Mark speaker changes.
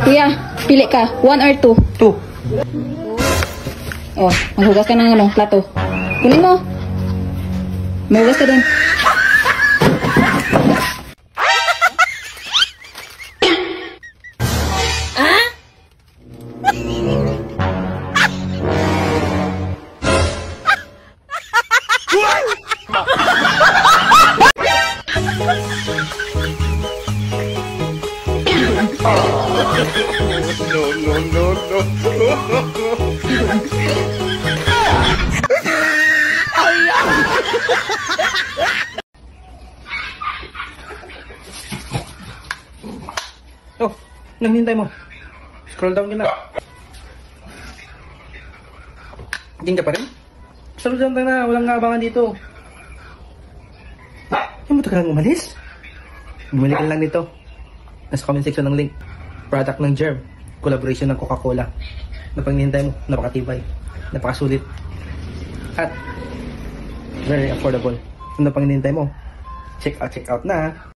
Speaker 1: Kuya, pili ka. 1 or 2?
Speaker 2: 2.
Speaker 1: Oh, maghugas ka ng plato. Kunin mo. Maghugas ka din.
Speaker 2: Oh, nang hintay mo. Scroll down ka na. Diyan ka pa rin? Scroll down ka na, walang kaabangan dito. Yung mo ka lang umalis? Bumili ka lang nito. Nasa comment section ng link. Product ng Germ. Collaboration ng Coca-Cola. Napanghintay mo, napakatibay. Napakasulit. At very affordable. Kung napanghintay mo, check out na.